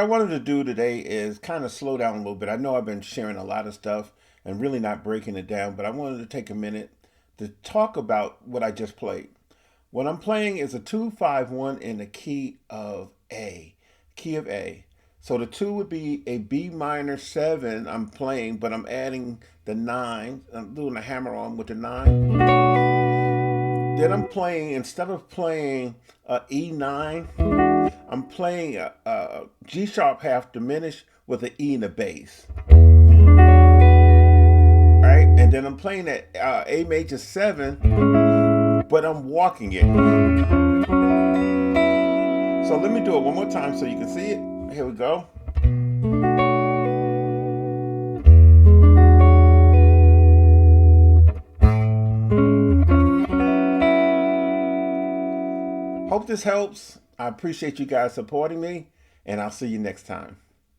I wanted to do today is kind of slow down a little bit. I know I've been sharing a lot of stuff and really not breaking it down, but I wanted to take a minute to talk about what I just played. What I'm playing is a 2-5-1 in the key of A. Key of A. So the 2 would be a B minor 7 I'm playing, but I'm adding the 9. I'm doing a hammer on with the 9. Then I'm playing, instead of playing E9, I'm playing a G sharp half diminished with an E in the bass. Right? And then I'm playing that A major 7, but I'm walking it. So let me do it one more time so you can see it. Here we go. Hope this helps. I appreciate you guys supporting me, and I'll see you next time.